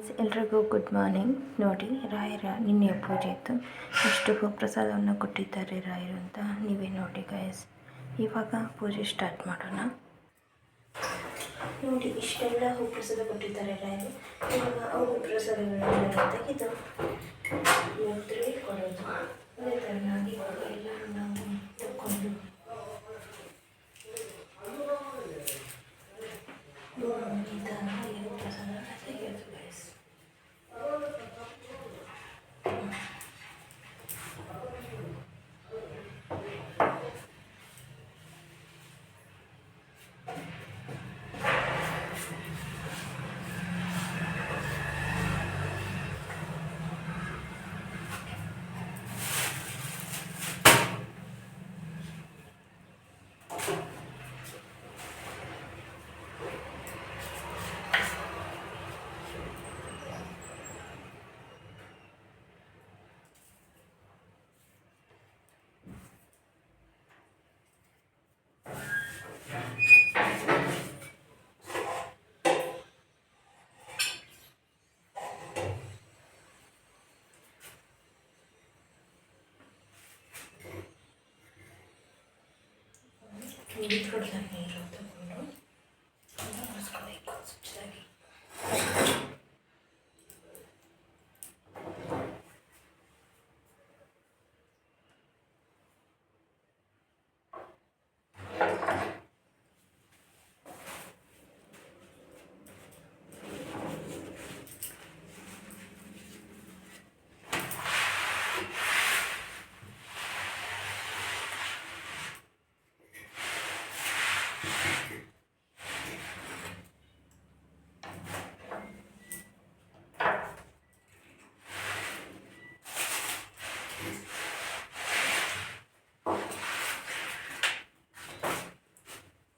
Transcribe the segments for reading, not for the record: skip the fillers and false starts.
Guys, ಎಲ್ರಿಗೂ good morning. ನೋಡಿ, ರಾಯರ ನಿನ್ನೆಯ ಪೂಜೆ ಇತ್ತು. ಎಷ್ಟು ಪ್ರಸಾದವನ್ನು ಕೊಟ್ಟಿದ್ದಾರೆ ರಾಯರು ಅಂತ ನೀವೇ ನೋಡಿ ಗೈಸ್. ಇವಾಗ ಪೂಜೆ ಸ್ಟಾರ್ಟ್ ಮಾಡೋಣ. ನೋಡಿ, ಇಷ್ಟೆಲ್ಲ ಪ್ರಸಾದ ಕೊಟ್ಟಿದ್ದಾರೆ ರಾಯರು. ಇವಾಗ ಅವು ಪ್ರಸಾದಗಳನ್ನೆಲ್ಲ ತೆಗೆದು ಮುದ್ರೆ ಕೊಡೋದು. ಅದೇ ಥರನಾಗಿ ಎಲ್ಲರೂ ನಾವು ತಗೊಂಡು ನೀರು ತಗೊಂಡು ಒರೆಸ್ಕೋಬೇಕು ಸ್ವಚ್ಛದಾಗಿ.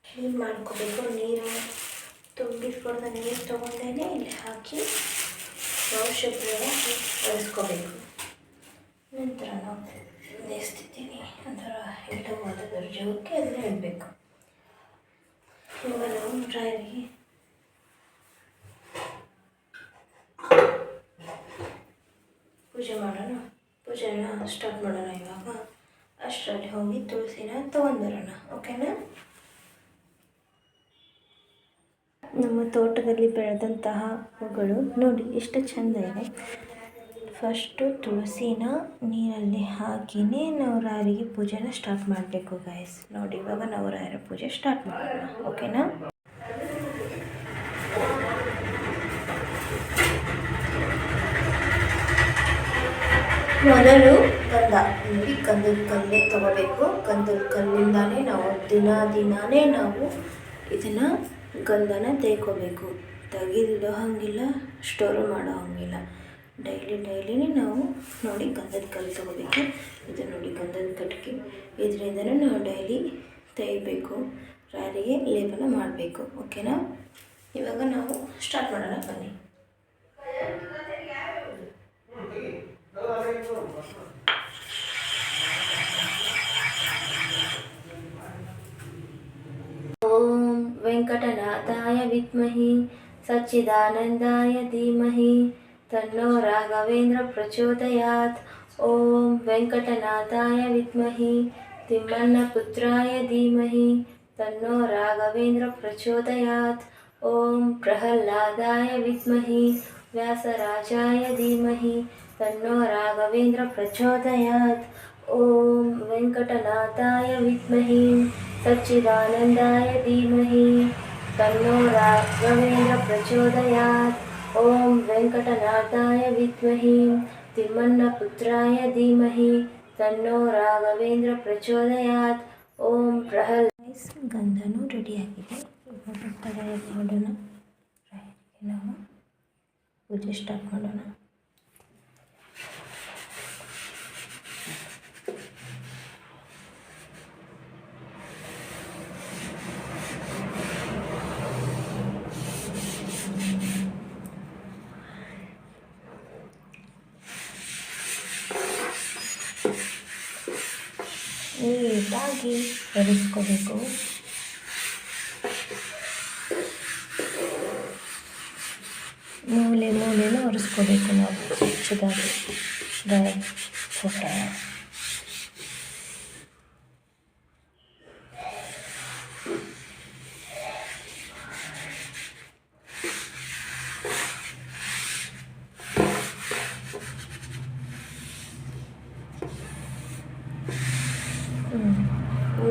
ಕ್ಲೀನ್ ಮಾಡ್ಕೋಬೇಕು. ನೀರು ತುಂಬಿಟ್ಕೊಳ್ದ ನೀರು ತೊಗೊಂಡೇ ಇಲ್ಲಿ ಹಾಕಿ ಔಷಧಿಯನ್ನು ಒರೆಸ್ಕೋಬೇಕು. ನಂತರ ನಾವು ಬೇಯಿಸ್ತಿದ್ದೀನಿ ಅದರ ಇಲ್ಲವಾದ ದರ್ಜಕ್ಕೆ ಅದನ್ನು ಇಡಬೇಕು. ಇವಾಗ ನಾವು ಡ್ರೈರಿಗೆ ಪೂಜೆ ಮಾಡೋಣ. ಪೂಜೆನ ಸ್ಟಾರ್ಟ್ ಮಾಡೋಣ. ಇವಾಗ ಅಷ್ಟರಲ್ಲಿ ಹೋಗಿ ತುಳಸಿನ ತೊಗೊಂಡ್ಬರೋಣ. ಓಕೆನಾ? ನಮ್ಮ ತೋಟದಲ್ಲಿ ಬೆಳೆದಂತಹ ಹೂಗಳು ನೋಡಿ ಎಷ್ಟು ಚೆಂದ ಇದೆ. ಫಸ್ಟು ತುಳಸಿನ ನೀರಲ್ಲಿ ಹಾಕಿನೇ ನಾವು ರಾಯರಿಗೆ ಪೂಜೆನ ಸ್ಟಾರ್ಟ್ ಮಾಡಬೇಕು ಗೈಸ್. ನೋಡಿ, ಇವಾಗ ನಾವು ರಾಯರ ಪೂಜೆ ಸ್ಟಾರ್ಟ್ ಮಾಡೋಣ. ಓಕೆನಾ? ಮೊದಲು ಗಂಧ ನೋಡಿ, ಗಂಧದ ಕಲ್ಲೇ ತಗೋಬೇಕು. ಗಂಧದ ಕಲ್ಲಿಂದಾನೇ ನಾವು ದಿನಾನೇ ನಾವು ಇದನ್ನು ಗಂಧನ ತೆಯ್ಕೋಬೇಕು. ತೆಗೆದಿಡೋ ಹಾಗಿಲ್ಲ, ಸ್ಟೋರ್ ಮಾಡೋ ಹಾಗಿಲ್ಲ. ಡೈಲಿನೇ ನಾವು ನೋಡಿ ಗಂಧದ ಕಲ್ಲು ತಗೋಬೇಕು. ಇದು ನೋಡಿ ಗಂಧದ ಕಟ್ಟಿಗೆ. ಇದರಿಂದನೇ ನಾವು ಡೈಲಿ ತೆಗಿಬೇಕು, ರಾಯರಿಗೆ ಲೇಪನ ಮಾಡಬೇಕು. ಓಕೆನಾ? ಇವಾಗ ನಾವು ಸ್ಟಾರ್ಟ್ ಮಾಡೋಣ ಬನ್ನಿ. ಓಂ ವೆಂಕಟನಾಥಾಯ ವಿದ್ಮಹಿ ಸಚ್ಚಿದಾನಂದಾಯ ಧೀಮಹಿ ತನ್ನೋ ರಾಘವೇಂದ್ರ ಪ್ರಚೋದಯಾತ್. ಓಂ ವೆಂಕಟನಾಥಾಯ ವಿದ್ಮಹಿ ತಿಮ್ಮಣ್ಣ ಪುತ್ರಾಯ ಧೀಮಹಿ ತನ್ನೋ ರಾಘವೇಂದ್ರ ಪ್ರಚೋದಯಾತ್. ಓಂ ಪ್ರಹ್ಲಾದಾಯ ವಿದ್ಮಹಿ ವ್ಯಾಸರಾಜಾಯ ಧೀಮಹಿ ತನ್ನೋ ರಾಘವೇಂದ್ರ ಪ್ರಚೋದಯಾತ್. ಓಂ ವೆಂಕಟನಾಥಾಯ ವಿದ್ಮಹಿ ಸಚ್ಚಿದಾನಂದಾಯ ಧೀಮಹಿ ತನ್ನೋ ರಾಘವೇಂದ್ರ ಪ್ರಚೋದಯಾತ್. ಓಂ ವೆಂಕಟನಾಥಾಯ ವಿದ್ಮಹಿ ತಿಮ್ಮಣ್ಣ ಪುತ್ರಾಯ ಧೀಮಹಿ ತನ್ನೋ ರಾಘವೇಂದ್ರ ಪ್ರಚೋದಯಾತ್. ಓಂ ಗಂಧನೂ ರೆಡಿಯಾಗಿದೆ. ತಲೆಯಲ್ಲಿ ಮಾಡೋಣ. ನಾವು ಪೂಜೆ ಸ್ಟಾರ್ಟ್ ಮಾಡೋಣ. ನೀಟಾಗಿ ಒರೆಸ್ಕೋಬೇಕು. ಮೂಲೆ ನೀರನ್ನು ಒರೆಸ್ಕೋಬೇಕು ನಾವು ಸ್ವಚ್ಛದಾಗಿ ಡ್ರೈ ಫೋಟೋ.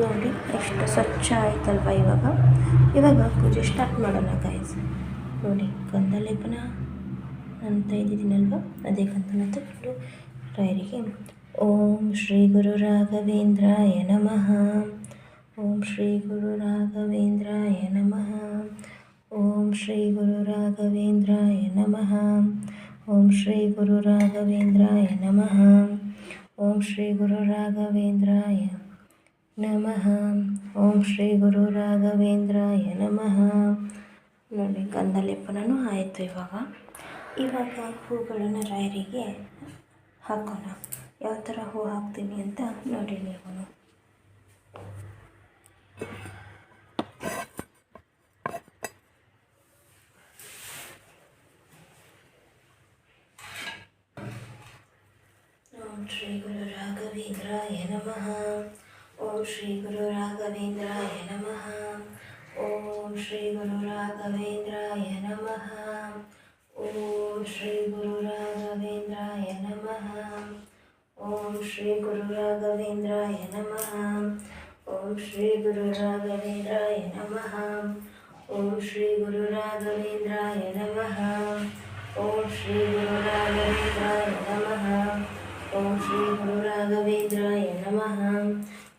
ನೋಡಿ ಎಷ್ಟು ಸ್ವಚ್ಛ ಆಯ್ತಲ್ವ. ಇವಾಗ ಪೂಜೆ ಸ್ಟಾರ್ಟ್ ಮಾಡೋಣ ಗೈಸ್. ನೋಡಿ ಗಂಧ ಲೇಪನ ಅಂತ ಇದ್ದಿದ್ದೀನಲ್ವ, ಅದೇ ಗಂಧನ ತಗೊಂಡು ರಾಯರಿಗೆ ಓಂ ಶ್ರೀ ಗುರು ರಾಘವೇಂದ್ರಾಯ ನಮಃ, ಓಂ ಶ್ರೀ ಗುರು ರಾಘವೇಂದ್ರಾಯ ನಮಃ, ಓಂ ಶ್ರೀ ಗುರು ರಾಘವೇಂದ್ರಾಯ ನಮಃ, ಓಂ ಶ್ರೀ ಗುರು ರಾಘವೇಂದ್ರಾಯ ನಮಃ, ಓಂ ಶ್ರೀ ಗುರು ರಾಘವೇಂದ್ರಾಯ ನಮಃ, ಓಂ ಶ್ರೀ ಗುರು ರಾಘವೇಂದ್ರಾಯ ನಮಃ. ನೋಡಿ ಗಂಧ ಲೇಪನೂ ಆಯಿತು. ಇವಾಗ ಹೂಗಳನ್ನು ರಾಯರಿಗೆ ಹಾಕೋಣ. ಯಾವ ಥರ ಹೂ ಹಾಕ್ತೀನಿ ಅಂತ ನೋಡಿ ನೀವು. ಓಂ ಶ್ರೀ ಗುರು ರಾಘವೇಂದ್ರಾಯ ನಮಃ, ಓಂ ಶ್ರೀ ಗುರು ರಾಘವೇಂದ್ರಾಯ ನಮಃ, ಓಂ ಶ್ರೀ ಗುರು ರಾಘವೇಂದ್ರಾಯ ನಮಃ, ಓಂ ಶ್ರೀ ಗುರು ರಾಘವೇಂದ್ರಾಯ ನಮಃ, ಓಂ ಶ್ರೀ ಗುರು ರಾಘವೇಂದ್ರಾಯ ನಮಃ, ಓಂ ಶ್ರೀ ಗುರು ರಾಘವೇಂದ್ರಾಯ ನಮಃ, ಓಂ ಶ್ರೀ ಗುರು ರಾಘವೇಂದ್ರಾಯ ನಮಃ, ಓಂ ಶ್ರೀ ಗುರು ರಾಘವೇಂದ್ರಾಯ ನಮಃ, ಓಂ ಶ್ರೀ ಗುರು ರಾಘವೇಂದ್ರಾಯ ನಮಃ,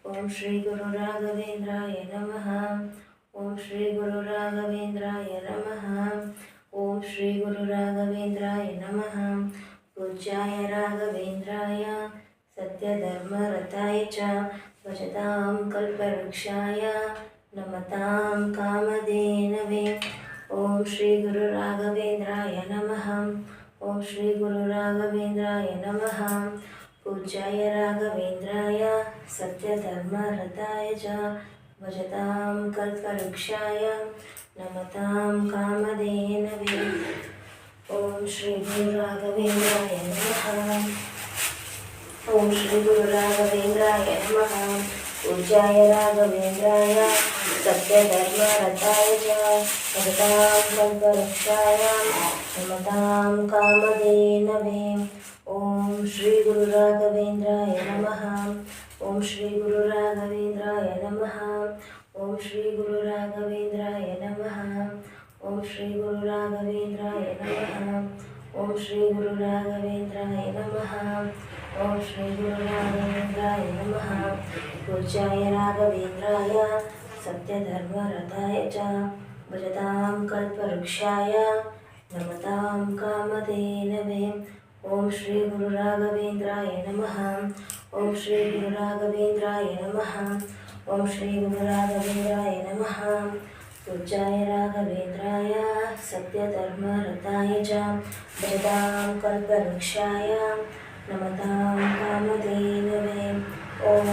ಓಂ ಶ್ರೀ ಗುರು ರಾಘವೇಂದ್ರಾಯ ನಮಃ, ಓಂ ಶ್ರೀ ಗುರು ರಾಘವೇಂದ್ರಾಯ ನಮಃ, ಓಂ ಶ್ರೀ ಗುರು ರಾಘವೇಂದ್ರಾಯ ನಮಃ. ಪೂಜ್ಯಾಯ ರಾಘವೇಂದ್ರಾಯ ಸತ್ಯಧರ್ಮರತಾಯ ಚ ಭಜತಾಂ ಕಲ್ಪವೃಕ್ಷಾಯ ನಮತಾಂ ಕಾಮಧೇನವೇ. ಓಂ ಶ್ರೀ ಗುರು ರಾಘವೇಂದ್ರಾಯ ನಮಃ, ಓಂ ಶ್ರೀ ಗುರು ರಾಘವೇಂದ್ರಾಯ ನಮಃ. ಪೂಜ್ಯಾಯ ರಾಘವೇಂದ್ರಾಯ ಸತ್ಯಧರ್ಮರತಾಯ ಚ ಭಜತಾಂ ಕಲ್ಪವೃಕ್ಷಾಯ ನಮತಾಂ ಕಾಮಧೇನವೇ. ಓಂ ಶ್ರೀ ಗುರು ರಾಘವೇಂದ್ರಾಯ ನಮಃ, ಓಂ ಶ್ರೀ ಗುರು ರಾಘವೇಂದ್ರಾಯ ನಮಃ. ಪೂಜ್ಯಾಯ ರಾಘವೇಂದ್ರಾಯ ಸತ್ಯಧರ್ಮರತಾಯ ಚ ಭಜತಾಂ ಕಲ್ಪವೃಕ್ಷಾಯ ನಮತಾಂ ಕಾಮಧೇನವೇ. ಓಂ ಶ್ರೀ ಗುರು ರಾಘವೇಂದ್ರಾಯ ನಮಃ, ಓಂ ಶ್ರೀ ಗುರು ರಾಘವೇಂದ್ರಾಯ ನಮಃ, ಓಂ ಶ್ರೀ ಗುರು ರಾಘವೇಂದ್ರಾಯ ನಮಃ, ಓಂ ಶ್ರೀ ಗುರು ರಾಘವೇಂದ್ರಾಯ ನಮಃ, ಓಂ ಶ್ರೀ ಗುರು ರಾಘವೇಂದ್ರಾಯ ನಮಃ, ಓಂ ಶ್ರೀ ಗುರು ರಾಘವೇಂದ್ರಾಯ ನಮಃ. ಪೂಜ್ಯಾಯ ರಾಘವೇಂದ್ರಾಯ ಸತ್ಯಧರ್ಮರತಾಯ ಚ ಭಜತಾಂ ಕಲ್ಪವೃಕ್ಷಾಯ ನಮತಾಂ ಕಾಮಧೇನವೇ. ಓಂ ಶ್ರೀ ಗುರು ರಾಘವೇಂದ್ರಾಯ ನಮಃ, ಓಂ ಶ್ರೀ ಗುರು ರಾಘವೇಂದ್ರಾಯ ನಮಃ, ಓಂ ಶ್ರೀ ಗುರು ರಾಘವೇಂದ್ರಾಯ ನಮಃ. ಪೂಜ್ಯಾಯ ರಾಘವೇಂದ್ರಾಯ ಸತ್ಯಧರ್ಮರತಾಯ ಚ ಭಜತಾಂ ಕಲ್ಪವೃಕ್ಷಾಯ ನಮತಾಂ ಕಾಮಧೇನವೇ. ಓಂ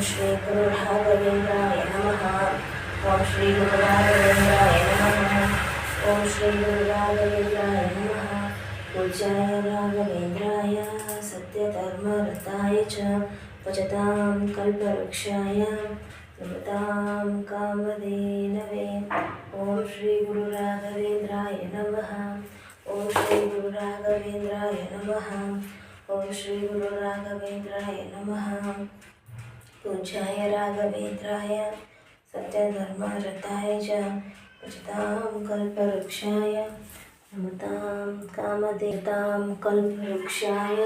ಶ್ರೀ ಗುರು ರಾಘವೇಂದ್ರಾಯ ನಮಃ, ಓಂ ಶ್ರೀ ಗುರು ರಾಘವೇಂದ್ರಾಯ ನಮಃ, ಓಂ ಶ್ರೀ ಗುರು ರಾಘವೇಂದ್ರಾಯ ನಮಃ. ಪೂಜ್ಯಾಯ ರಾಘವೇಂದ್ರಾಯ ಸತ್ಯಧರ್ಮರತಾಯ ಚ ಭಜತಾಂ ಕಲ್ಪವೃಕ್ಷಾಯ ನಮತಾಂ ಕಾಮಧೇನವೇ. ಓಂ ಶ್ರೀ ಗುರು ರಾಘವೇಂದ್ರಾಯ ನಮಃ, ಓಂ ಶ್ರೀ ಗುರು ರಾಘವೇಂದ್ರಾಯ ನಮಃ, ಓಂ ಶ್ರೀ ಗುರು ರಾಘವೇಂದ್ರಾಯ ನಮಃ. ಪೂಜ್ಯಾಯ ರಾಘವೇಂದ್ರಾಯ ಸತ್ಯಧರ್ಮರತಾಯ ಚ ಭಜತಾಂ ಕಲ್ಪವೃಕ್ಷಾಯ ನಮತಾಂ ಕಾಮಧೇತಾಂ ಕಲ್ಪವೃಕ್ಷಾಯ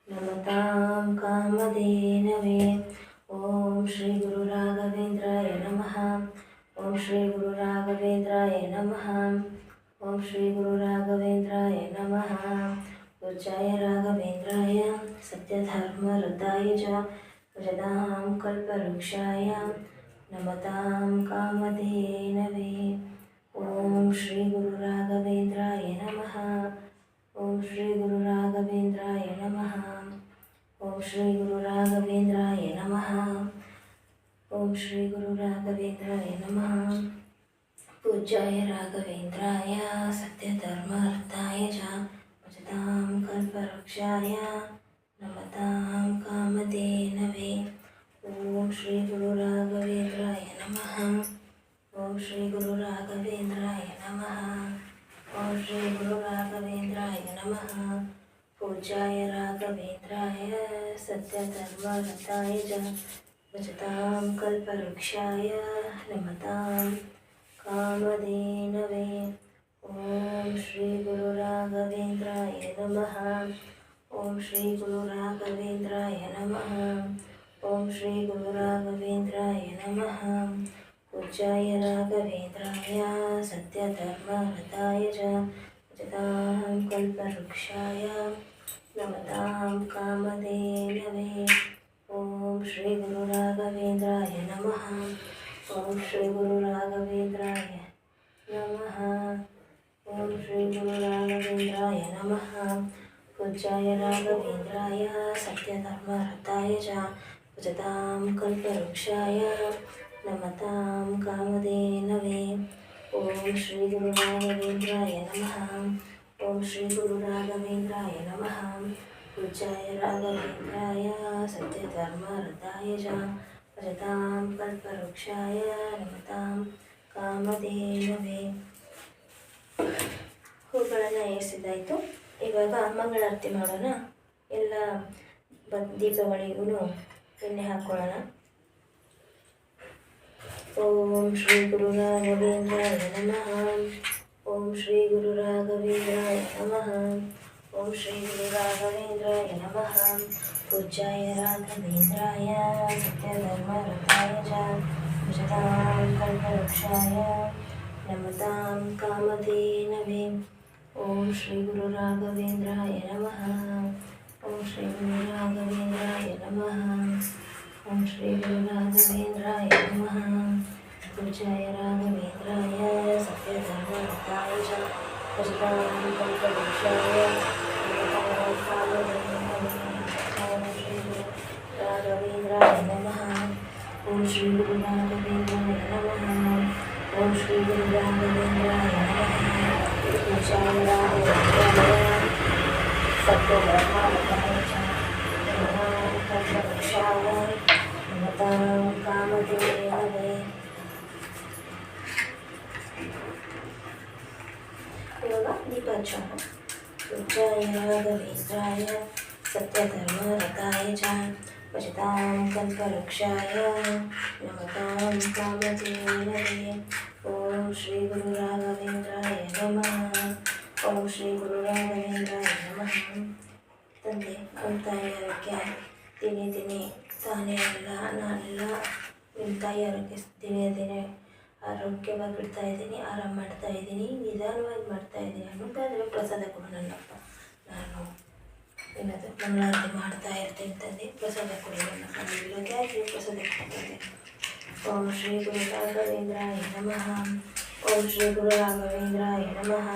ನಮತಾಂ ಕಾಮಧೇನವೇ. ಓಂ ಶ್ರೀ ಗುರು ರಾಘವೇಂದ್ರಾಯ ನಮಃ, ಓಂ ಶ್ರೀ ಗುರು ರಾಘವೇಂದ್ರಾಯ ನಮಃ, ಓಂ ಶ್ರೀ ಗುರು ರಾಘವೇಂದ್ರಾಯ ನಮಃ. ಪೂಜ್ಯಾಯ ರಾಘವೇಂದ್ರಾಯ ಸತ್ಯಧರ್ಮರತಾಯ ಚ ಭಜತಾಂ ಕಲ್ಪವೃಕ್ಷಾಯ ನಮತಾಂ ಕಾಮಧೇನವೇ. ಓಂ ಶ್ರೀ ಗುರು ರಾಘವೇಂದ್ರಾಯ ನಮಃ, ಓಂ ಶ್ರೀ ಗುರು ರಾಘವೇಂದ್ರಾಯ ನಮಃ, ಓಂ ಶ್ರೀ ಗುರು ರಾಘವೇಂದ್ರಾಯ ನಮಃ, ಓಂ ಶ್ರೀ ಗುರು ರಾಘವೇಂದ್ರಾಯ ನಮಃ. ಪೂಜ್ಯಾಯ ರಾಘವೇಂದ್ರಾಯ ಸತ್ಯಧರ್ಮರತಾಯ ಚ कल्पवृक्षाय नमतां कामधेनवे। ओम श्री गुरु राघवेंद्राय नमः। ओम श्री गुरु राघवेंद्राय नमः। ओम श्री गुरु राघवेंद्राय नमः। पूज्याय राघवेंद्राय सत्यधर्मरताय च भजतां कल्पवृक्षाय नमतां कामधेनवे। ओम श्री गुरु राघवेंद्राय नमः। ओम श्री गुरु राघवेंद्राय नमः। ओम श्री गुरु राघवेंद्राय नमः। पूज्याय राघवेंद्राय सत्यधर्मरताय च भजतां कल्पवृक्षाय नमतां कामधेनवे। ओम श्री गुरु राघवेंद्राय नमः। ओम श्री गुरु राघवेंद्राय नमः। ओम श्री गुरु राघवेंद्राय नमः। पूज्याय राघवेंद्राय सत्यधर्मरताय च भजतां कल्पवृक्षाय नमतां कामधेनवे। ओम श्री गुरु राघवेंद्राय नमः। ओम श्री गुरु राघवेंद्राय नमः। पूज्याय राघवेंद्राय सत्यधर्मरताय च भजतां कल्पवृक्षाय नमतां ಕಾಮಧೇನವೇ. ಹೂಗಳನ್ನು ಏರಿಸಿದ್ದಾಯಿತು. ಇವಾಗ ಮಂಗಳಾರತಿ ಮಾಡೋಣ. ಎಲ್ಲ ದೀಪಗಳಿಗೂ ಎಣ್ಣೆ ಹಾಕೊಳ್ಳೋಣ. ಓಂ ಶ್ರೀ ಗುರು ರಾಘವೇಂದ್ರಾಯ ನಮಃ. ಓಂ ಶ್ರೀ ಗುರು ರಾಘವೇಂದ್ರಾಯ ನಮಃ. ಓಂ ಶ್ರೀ ಗುರು ರಾಘವೇಂದ್ರಾಯ ನಮಃ. पूज्याय राघवेंद्राय सत्यधर्मरताय च भजतां कल्पवृक्षाय नमतां कामधेनवे। ओम श्री गुरु राघवेंद्राय नमः। ओम श्री गुरु राघवेंद्राय नमः। ओम श्री गुरु राघवेंद्राय नमः। पूज्याय राघवेंद्राय सत्यधर्मरताय च भजतां कल्पवृक्षाय नमतां कामधेनवे। राघवेंद्राय नमः। ओम श्री गुरु राघवेंद्राय नमः। ओम श्री गुरु राघवेंद्राय नमः। पूज्याय राघवेंद्राय सत्यधर्मरताय च भजतां कल्पवृक्षाय नमतां कामधेनवे। इವಾಗ ದೀಪ ಹಚ್ಚೋಣ. पूज्याय राघवेंद्राय सत्यधर्मरताय च भजतां कल्पवृक्षाय नमतां कामधेनवे। ओम श्री गुरु राघवेंद्राय नमः। ओम श्री गुरु राघवेंद्राय नमः. ತಂದೆ ನಮ್ಮ ತಾಯಿಯರಕ್ಕೆ ದಿನೇ ದಿನೇ ತಾನೇ ಅಲ್ಲ ನಾನೆಲ್ಲ ನಿಮ್ಮ ತಾಯಿಯರಕ್ಕೆ ದಿನೇ ದಿನೇ ಆರೋಗ್ಯವಾಗಿಡ್ತಾ ಇದ್ದೀನಿ, ಆರಾಮ ಮಾಡ್ತಾ ಇದ್ದೀನಿ, ನಿಧಾನವಾಗಿ ಮಾಡ್ತಾ ಇದ್ದೀನಿ ಅನ್ನೋದಾದರೆ ಪ್ರಸಾದ ಕೊಡು ನನ್ನಪ್ಪ. ನಾನು ಏನಾದರೂ ಮಂಗಳಾರತಿ ಮಾಡ್ತಾ ಇರ್ತೀನಿ ತಂದೆ, ಪ್ರಸಾದ ಕೊಡಿ ನನ್ನಪ್ಪ. ಇಲ್ಲದೆ ಆದರೆ ಪ್ರಸಾದ ಕೊಡ್ತಂದೆ. ಓಂ ಶ್ರೀ ಗುರು ರಾಘವೇಂದ್ರಾಯ ನಮಃ. ಓಂ ಶ್ರೀ ಗುರು ರಾಘವೇಂದ್ರಾಯ ನಮಃ.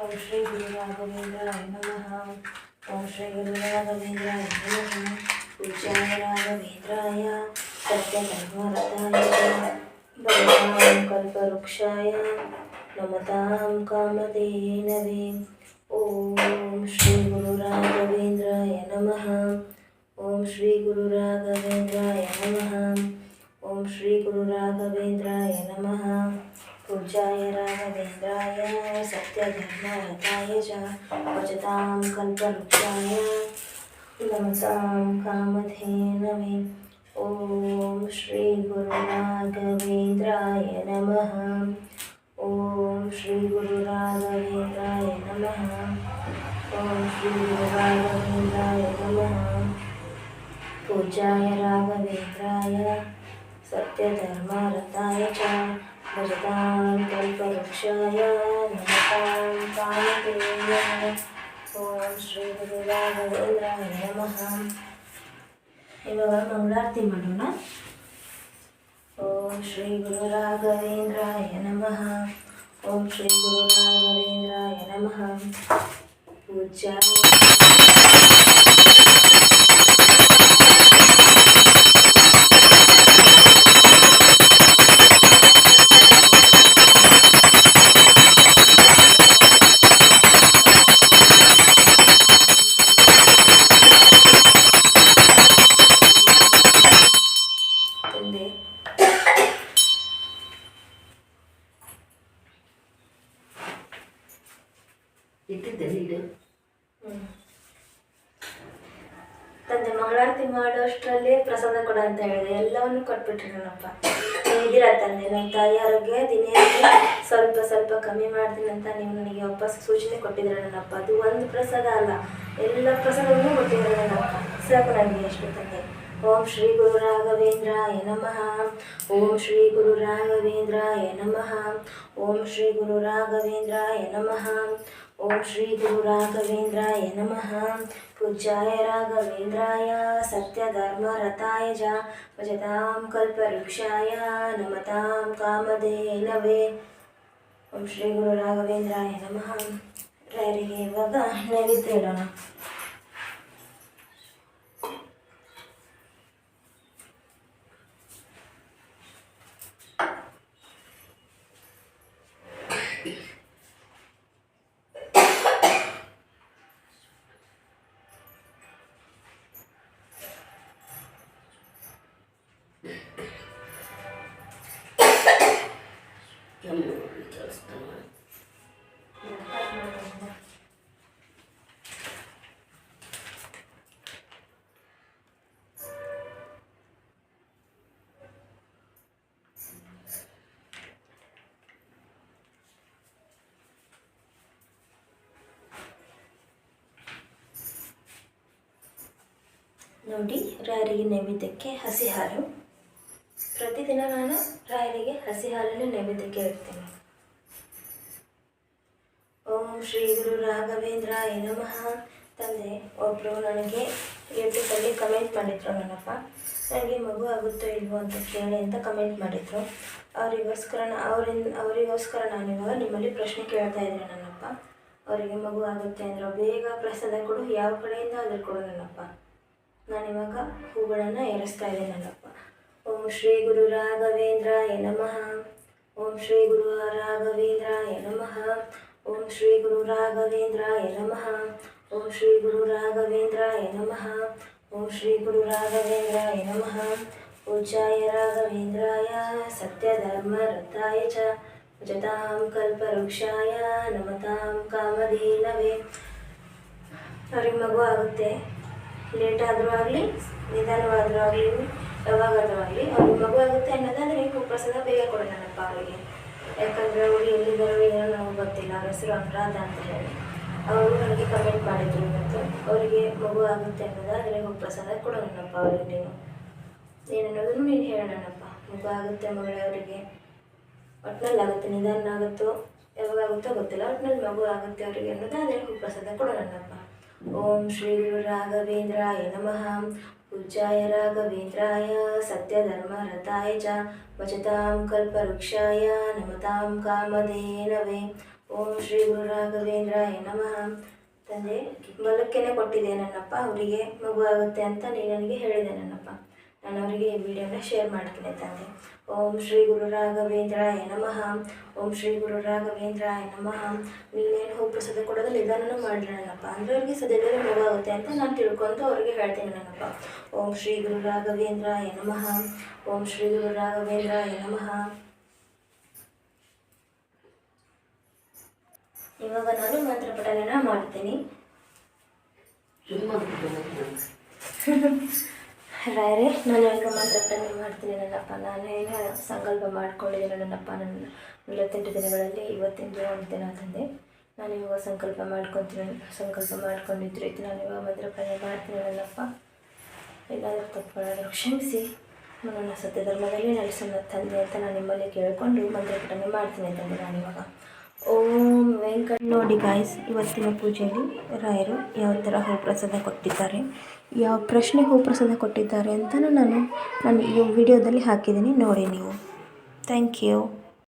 ಓಂ ಶ್ರೀ ಗುರು ರಾಘವೇಂದ್ರಾಯ ನಮಃ. ಓಂ ಶ್ರೀ ಗುರು ರಾಘವೇಂದ್ರಾಯ ನಮಃ. पूज्याय राघवेंद्राय सत्यधर्मरताय च भजतां कल्पवृक्षाय नमतां कामधेनवे। ओम श्री गुरु राघवेंद्राय नमः। ओम श्री गुरु राघवेंद्राय नमः। ओम श्री गुरु राघवेंद्राय नमः। पूज्याय राघवेंद्राय सत्यधर्मरताय च भजतां कल्पवृक्षाय नमतां कामधेनवे। ओम श्री गुरु राघवेंद्राय नमः। ओम श्री गुरु राघवेंद्राय नमः। ओम श्री गुरु राघवेंद्राय नमः। पूज्याय राघवेंद्राय सत्यधर्मरताय च भजतां कल्पवृक्षाय नमतां कामधेनवे। ओम श्री गुरु राघवेंद्राय नमः. ಇವಾಗ ಮಂಗಳಾರತಿ ಮಾಡೋಣ. ಓಂ ಶ್ರೀ ಗುರು ರಾಘವೇಂದ್ರಾಯ ನಮಃ. ಓಂ ಶ್ರೀ ಗುರು ರಾಘವೇಂದ್ರಾಯ ನಮಃ. पूज्याय ತಂದೆ ಮಂಗಳಾರತಿ ಮಾಡೋಷ್ಟರಲ್ಲಿ ಪ್ರಸಾದ ಕೊಡ ಅಂತ ಹೇಳಿದೆ, ಎಲ್ಲವನ್ನು ಕೊಟ್ಬಿಟ್ರಿ ನನ್ನಪ್ಪ. ಇದ್ದೀರ ತಂದೆ, ನನ್ನ ತಾಯಿ ಆರೋಗ್ಯ ದಿನೇರಿಗೆ ಸ್ವಲ್ಪ ಸ್ವಲ್ಪ ಕಮ್ಮಿ ಮಾಡ್ತೀನಿ ಅಂತ ನೀವು ನನಗೆ ವಾಪಸ್ ಸೂಚನೆ ಕೊಟ್ಟಿದ್ದೀರ ನನ್ನಪ್ಪ. ಅದು ಒಂದು ಪ್ರಸಾದ ಅಲ್ಲ, ಎಲ್ಲ ಪ್ರಸಾದವನ್ನು ಕೊಟ್ಟಿದ್ದೀರ ನನ್ನಪ್ಪ. ಸಾಕು ನನಗೆ ಎಷ್ಟು ತಂದೆ. ಓಂ ಶ್ರೀ ಗುರು ರಾಘವೇಂದ್ರಾಯ ನಮಃ. ಓಂ ಶ್ರೀ ಗುರು ರಾಘವೇಂದ್ರಾಯ ನಮಃ. ಓಂ ಶ್ರೀ ಗುರು ರಾಘವೇಂದ್ರಾಯ ನಮಃ. ಓಂ ಶ್ರೀ ಗುರು ರಾಘವೇಂದ್ರಾಯ ನಮಃ. ಪೂಜ್ಯಾಯ ರಾಘವೇಂದ್ರಾಯ ಸತ್ಯಧರ್ಮರತಾಯ ಚ ಭಜತಾಂ ಕಲ್ಪವೃಕ್ಷಾಯ ನಮತಾಂ ಕಾಮಧೇನವೇ. ಓಂ ಶ್ರೀ ಗುರು ರಾಘವೇಂದ್ರಾಯ ನಮಃ. ರಾಯರಿಗೆ ಇವಾಗ ನೈವೇದ್ಯ ಇಡೋಣ. ನೋಡಿ, ರಾಯರಿಗೆ ನೈವೇದ್ಯಕ್ಕೆ ಹಸಿ ಹಾಲು. ಪ್ರತಿದಿನ ನಾನು ರಾಯರಿಗೆ ಹಸಿ ಹಾಲನ್ನು ನೈವೇದ್ಯಕ್ಕೆ ಇಡ್ತೀನಿ. ಓಂ ಶ್ರೀ ಗುರು ರಾಘವೇಂದ್ರಾಯ ನಮಃ. ತಂದೆ, ಒಬ್ಬರು ನನಗೆ ಯೂಟ್ಯೂಬಲ್ಲಿ ಕಮೆಂಟ್ ಮಾಡಿದ್ರು ನನ್ನಪ್ಪ, ನನಗೆ ಮಗು ಆಗುತ್ತೋ ಇಲ್ವೋ ಅಂತ ಕೇಳಿ ಅಂತ ಕಮೆಂಟ್ ಮಾಡಿದರು. ಅವರಿಗೋಸ್ಕರ ನಾನಿವಾಗ ನಿಮ್ಮಲ್ಲಿ ಪ್ರಶ್ನೆ ಕೇಳ್ತಾ ಇದ್ದೀನಿ ನನ್ನಪ್ಪ. ಅವರಿಗೆ ಮಗು ಆಗುತ್ತೆ ಅಂದರೆ ಬೇಗ ಪ್ರಸಾದ ಕೊಡು, ಯಾವ ಕಡೆಯಿಂದ ಅದ್ರ ಕೊಡು ನನ್ನಪ್ಪ. ನಾನಿವಾಗ ಹೂಗಳನ್ನು ಏರಿಸ್ತಾ ಇದ್ದೀನಿ ನನ್ನಪ್ಪ. ಓಂ ಶ್ರೀ ಗುರು ರಾಘವೇಂದ್ರಾಯ ನಮಃ. ಓಂ ಶ್ರೀ ಗುರು ರಾಘವೇಂದ್ರಾಯ ನಮಃ. ಓಂ ಶ್ರೀ ಗುರು ರಾಘವೇಂದ್ರಾಯ ನಮಃ. ಓಂ ಶ್ರೀ ಗುರು ರಾಘವೇಂದ್ರಾಯ ನಮಃ. ಓಂ ಶ್ರೀ ಗುರು ರಾಘವೇಂದ್ರಾಯ ನಮಃ. ಪೂಜ್ಯಾಯ ರಾಘವೇಂದ್ರಾಯ ಸತ್ಯಧರ್ಮರತಾಯ ಚ ಭಜತಾಂ ಕಲ್ಪವೃಕ್ಷಾಯ ನಮತಾಂ ಕಾಮಧೇನವೇ. ಅವ್ರಿಗೆ ಮಗು ಆಗುತ್ತೆ, ಲೇಟ್ ಆದರೂ ಆಗಲಿ ನಿಧಾನವಾದರೂ ಆಗಲಿ ಯಾವಾಗಾದರೂ ಆಗಲಿ ಅವ್ರಿಗೆ ಮಗು ಆಗುತ್ತೆ ಅನ್ನೋದಾದರೆ ಪ್ರಸಾದ ಬೇಗ ಕೊಡೋಣಪ್ಪ ಅವರಿಗೆ. ಯಾಕಂದರೆ ಅವರು ಎಲ್ಲಿದ್ದಾರೋ ಏನೋ ನಮಗೆ ಗೊತ್ತಿಲ್ಲ. ಅವ್ರ ಹೆಸರು ಅನುರಾಧ ಅಂತ ಹೇಳಿ ಅವರು ನನಗೆ ಕಮೆಂಟ್ ಮಾಡಿದ್ರು ಇವತ್ತು. ಅವರಿಗೆ ಮಗು ಆಗುತ್ತೆ ಅನ್ನೋದಾದರೆ ಪ್ರಸಾದ ಕೊಡೋಣಪ್ಪ ಅವ್ರಿಗೆ. ನೀನನ್ನೋದನ್ನು ನೀನು ಹೇಳೋಣಪ್ಪ. ಮಗು ಆಗುತ್ತೆ ಮಗಳೇ ಅವರಿಗೆ, ಒಟ್ಟಿನಲ್ಲಿ ಆಗುತ್ತೆ, ನಿಧಾನ ಆಗುತ್ತೋ ಯಾವಾಗುತ್ತೋ ಗೊತ್ತಿಲ್ಲ, ಒಟ್ಟಿನಲ್ಲಿ ಮಗು ಆಗುತ್ತೆ ಅವರಿಗೆ ಅನ್ನೋದಾದರೆ ಪ್ರಸಾದ ಕೊಡೋಣಪ್ಪ. ಓಂ ಶ್ರೀ ಗುರು ರಾಘವೇಂದ್ರಾಯ ನಮಃ. ಪೂಜ್ಯಾಯ ರಾಘವೇಂದ್ರಾಯ ಸತ್ಯಧರ್ಮರತಾಯ ಚ ಭಜತಾಂ ಕಲ್ಪವೃಕ್ಷಾಯ ನಮತಾಂ ಕಾಮಧೇನವೇ. ಓಂ ಶ್ರೀ ಗುರು ರಾಘವೇಂದ್ರಾಯ ನಮಃ. ತಂದೆ, ಮಲಕ್ಕೇನೆ ಕೊಟ್ಟಿದ್ದೆ ನನ್ನಪ್ಪ, ಅವರಿಗೆ ಮಗು ಆಗುತ್ತೆ ಅಂತ ನೀನು ನನಗೆ ಹೇಳಿದೆ ನನ್ನಪ್ಪ. ನಾನು ಅವರಿಗೆ ಈ ವಿಡಿಯೋನ ಶೇರ್ ಮಾಡ್ತೀನಿ ತಂದೆ. ಓಂ ಶ್ರೀ ಗುರು ರಾಘವೇಂದ್ರಾಯ ನಮಃ. ಓಂ ಶ್ರೀ ಗುರು ರಾಘವೇಂದ್ರಾಯ ನಮಃ. ನೀನೇನು ಹೂ ಪ್ರಸಾದ ಕೊಡೋದು ನಿಧಾನನೂ ಮಾಡಿರಿ ನನ್ನಪ್ಪ, ಅಂದರೆ ಅವ್ರಿಗೆ ಸದ್ಯದಲ್ಲೇ ಮಗು ಆಗುತ್ತೆ ಅಂತ ನಾನು ತಿಳ್ಕೊಂಡು ಅವ್ರಿಗೆ ಹೇಳ್ತೀನಿ ನನ್ನಪ್ಪ. ಓಂ ಶ್ರೀ ಗುರು ರಾಘವೇಂದ್ರಾಯ ನಮಃ. ಓಂ ಶ್ರೀ ಗುರು ರಾಘವೇಂದ್ರಾಯ ನಮಃ. ಇವಾಗ ನಾನು ಮಂತ್ರ ಪಠಣನ ಮಾಡ್ತೀನಿ. ರಾಯರೇ, ನಾನು ಈಗ ಮಂತ್ರ ಪಠಣೆ ಮಾಡ್ತೀನಿ ನನ್ನಪ್ಪ. ನಾನು ಏನು ಸಂಕಲ್ಪ ಮಾಡ್ಕೊಂಡಿದ್ದೀನಿ ನನ್ನಪ್ಪ. ನನ್ನ 48 ದಿನಗಳಲ್ಲಿ ಇವತ್ತಿನ ದಿನ ಒಂದು ದಿನ ತಂದೆ. ನಾನು ಇವಾಗ ಸಂಕಲ್ಪ ಮಾಡ್ಕೊಂಡಿದ್ದ ರೀತಿ ನಾನು ಇವಾಗ ಮಂತ್ರ ಪಠಣೆ ಮಾಡ್ತೀನಿ ನನ್ನಪ್ಪ. ಎಲ್ಲಾದರೂ ತಪ್ಪು ಮಾಡೋದು ಕ್ಷಮಿಸಿ, ನನ್ನ ಸತ್ಯ ಧರ್ಮದಲ್ಲಿ ನಡೆಸೋಣ ತಂದೆ ಅಂತ ನಾನು ನಿಮ್ಮಲ್ಲಿ ಕೇಳಿಕೊಂಡು ಮಂತ್ರ ಪಠಣೆ ಮಾಡ್ತೀನಿ ತಂದೆ. ನಾನಿವಾಗ ಓಂ ವೆಂಕಟ. ನೋಡಿ ಗಾಯ್ಸ್, ಇವತ್ತಿನ ಪೂಜೆಯಲ್ಲಿ ರಾಯರು ಯಾವ ಥರ ಹೂಪ್ರಸಾದ ಕೊಟ್ಟಿದ್ದಾರೆ, ಯಾವ ಪ್ರಶ್ನೆ ಹೂಪ್ರಸಾದ ಕೊಟ್ಟಿದ್ದಾರೆ ಅಂತ ನಾನು ಈ ವಿಡಿಯೋದಲ್ಲಿ ಹಾಕಿದ್ದೀನಿ, ನೋಡಿ ನೀವು. Thank you.